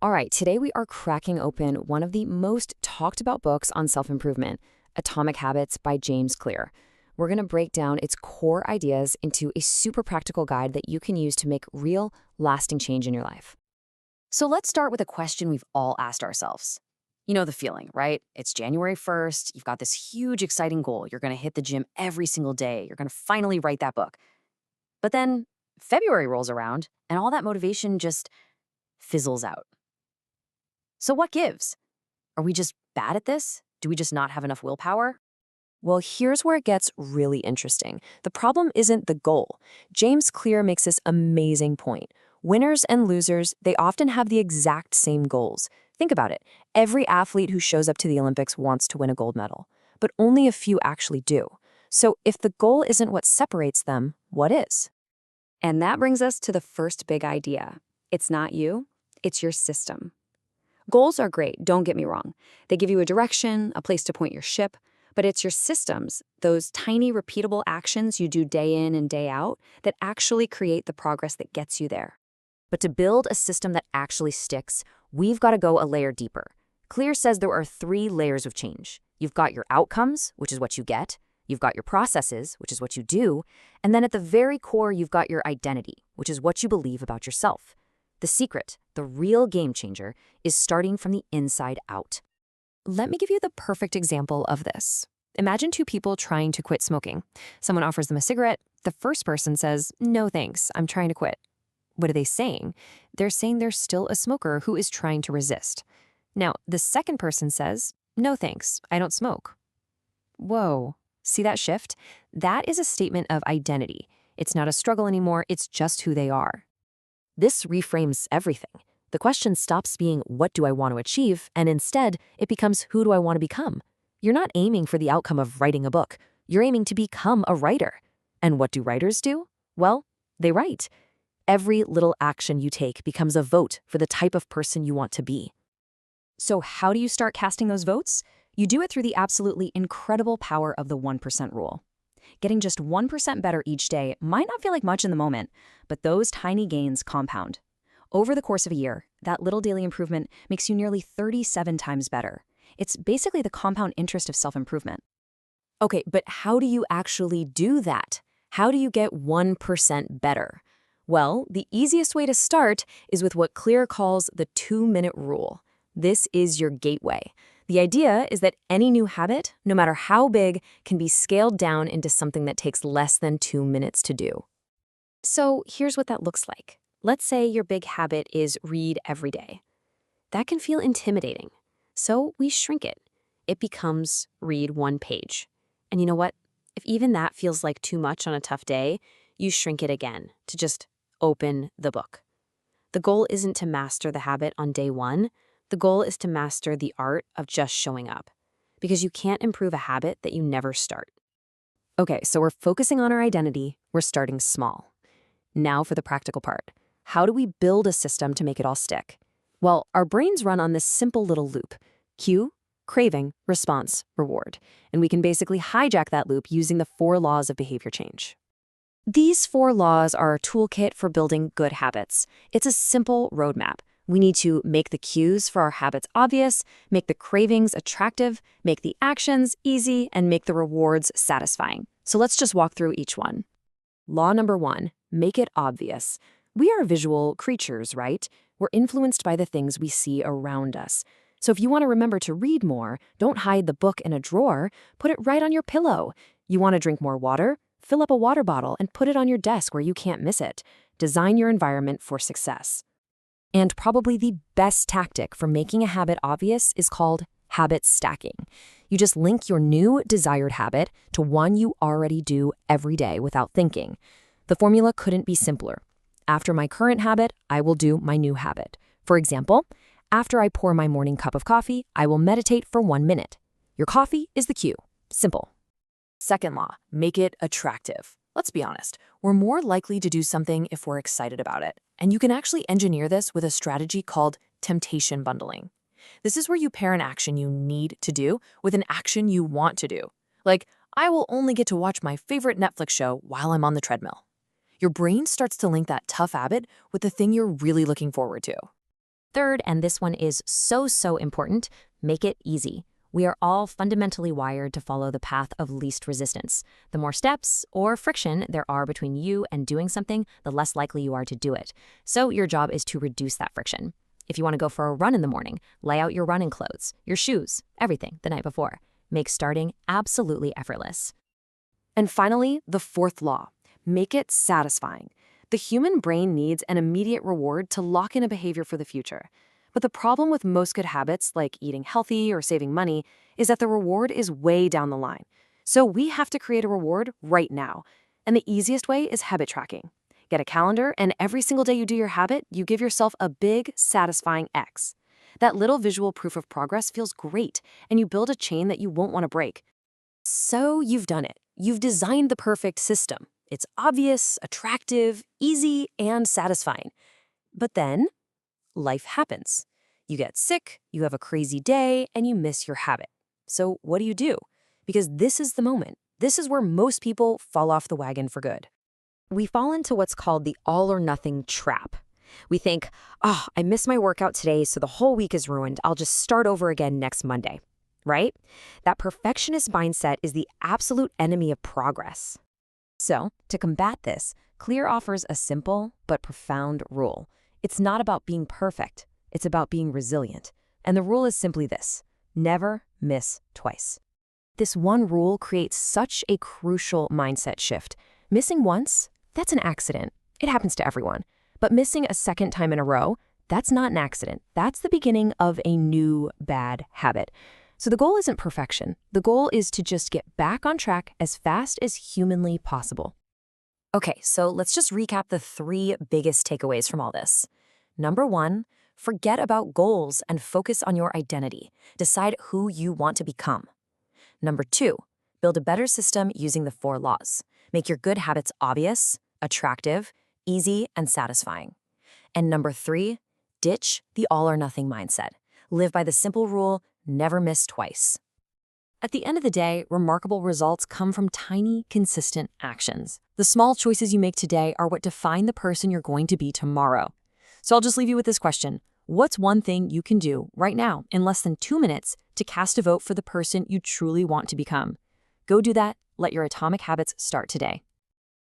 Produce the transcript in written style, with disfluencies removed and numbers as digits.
All right, today we are cracking open one of the most talked about books on self-improvement, Atomic Habits by James Clear. We're going to break down its core ideas into a super practical guide that you can use to make real, lasting change in your life. So let's start with a question we've all asked ourselves. You know the feeling, right? It's January 1st. You've got this huge, exciting goal. You're going to hit the gym every single day. You're going to finally write that book. But then February rolls around and all that motivation just fizzles out. So what gives? Are we just bad at this? Do we just not have enough willpower? Well, here's where it gets really interesting. The problem isn't the goal. James Clear makes this amazing point. Winners and losers, they often have the exact same goals. Think about it. Every athlete who shows up to the Olympics wants to win a gold medal, but only a few actually do. So if the goal isn't what separates them, what is? And that brings us to the first big idea. It's not you, it's your system. Goals are great, don't get me wrong. They give you a direction, a place to point your ship, but it's your systems, those tiny repeatable actions you do day in and day out, that actually create the progress that gets you there. But to build a system that actually sticks, we've got to go a layer deeper. Clear says there are 3 layers of change. You've got your outcomes, which is what you get. You've got your processes, which is what you do. And then at the very core, you've got your identity, which is what you believe about yourself. The secret, the real game changer, is starting from the inside out. Let me give you the perfect example of this. Imagine 2 people trying to quit smoking. Someone offers them a cigarette. The first person says, "No thanks, I'm trying to quit." What are they saying? They're saying they're still a smoker who is trying to resist. Now, the second person says, "No thanks, I don't smoke." Whoa, see that shift? That is a statement of identity. It's not a struggle anymore, it's just who they are. This reframes everything. The question stops being, what do I want to achieve? And instead, it becomes, who do I want to become? You're not aiming for the outcome of writing a book. You're aiming to become a writer. And what do writers do? Well, they write. Every little action you take becomes a vote for the type of person you want to be. So how do you start casting those votes? You do it through the absolutely incredible power of the 1% rule. Getting just 1% better each day might not feel like much in the moment, but those tiny gains compound. Over the course of a year, that little daily improvement makes you nearly 37 times better. It's basically the compound interest of self-improvement. Okay, but how do you actually do that? How do you get 1% better? Well, the easiest way to start is with what Clear calls the 2-minute rule. This is your gateway. The idea is that any new habit, no matter how big, can be scaled down into something that takes less than 2 minutes to do. So here's what that looks like. Let's say your big habit is read every day. That can feel intimidating. So we shrink it. It becomes read 1 page. And you know what? If even that feels like too much on a tough day, you shrink it again to just open the book. The goal isn't to master the habit on day 1. The goal is to master the art of just showing up, because you can't improve a habit that you never start. Okay, so we're focusing on our identity. We're starting small. Now for the practical part. How do we build a system to make it all stick? Well, our brains run on this simple little loop. Cue, craving, response, reward. And we can basically hijack that loop using the 4 laws of behavior change. These 4 laws are a toolkit for building good habits. It's a simple roadmap. We need to make the cues for our habits obvious, make the cravings attractive, make the actions easy, and make the rewards satisfying. So let's just walk through each one. Law number 1, make it obvious. We are visual creatures, right? We're influenced by the things we see around us. So if you want to remember to read more, don't hide the book in a drawer, put it right on your pillow. You want to drink more water? Fill up a water bottle and put it on your desk where you can't miss it. Design your environment for success. And probably the best tactic for making a habit obvious is called habit stacking. You just link your new desired habit to one you already do every day without thinking. The formula couldn't be simpler. After my current habit, I will do my new habit. For example, after I pour my morning cup of coffee, I will meditate for 1 minute. Your coffee is the cue. Simple. Second law, make it attractive. Let's be honest, we're more likely to do something if we're excited about it. And you can actually engineer this with a strategy called temptation bundling. This is where you pair an action you need to do with an action you want to do. Like, I will only get to watch my favorite Netflix show while I'm on the treadmill. Your brain starts to link that tough habit with the thing you're really looking forward to. Third, and this one is so important, make it easy. We are all fundamentally wired to follow the path of least resistance. The more steps or friction there are between you and doing something, the less likely you are to do it. So your job is to reduce that friction. If you want to go for a run in the morning, lay out your running clothes, your shoes, everything the night before. Make starting absolutely effortless. And finally, the fourth law, make it satisfying. The human brain needs an immediate reward to lock in a behavior for the future. But the problem with most good habits, like eating healthy or saving money, is that the reward is way down the line. So we have to create a reward right now. And the easiest way is habit tracking. Get a calendar, and every single day you do your habit, you give yourself a big, satisfying X. That little visual proof of progress feels great, and you build a chain that you won't want to break. So you've done it. You've designed the perfect system. It's obvious, attractive, easy, and satisfying. But then, life happens. You get sick, you have a crazy day, and you miss your habit. So what do? Because this is the moment. This is where most people fall off the wagon for good. We fall into what's called the all-or-nothing trap. We think, oh, I missed my workout today, so the whole week is ruined. I'll just start over again next Monday, right? That perfectionist mindset is the absolute enemy of progress. So, to combat this, Clear offers a simple but profound rule. It's not about being perfect. It's about being resilient. And the rule is simply this: never miss twice. This one rule creates such a crucial mindset shift. Missing once, that's an accident. It happens to everyone. But missing a second time in a row, that's not an accident. That's the beginning of a new bad habit. So the goal isn't perfection. The goal is to just get back on track as fast as humanly possible. Okay, so let's just recap the 3 biggest takeaways from all this. Number 1, forget about goals and focus on your identity. Decide who you want to become. Number 2, build a better system using the 4 laws. Make your good habits obvious, attractive, easy, and satisfying. And number 3, ditch the all-or-nothing mindset. Live by the simple rule, never miss twice. At the end of the day, remarkable results come from tiny, consistent actions. The small choices you make today are what define the person you're going to be tomorrow. So I'll just leave you with this question. What's one thing you can do right now in less than 2 minutes to cast a vote for the person you truly want to become? Go do that. Let your atomic habits start today.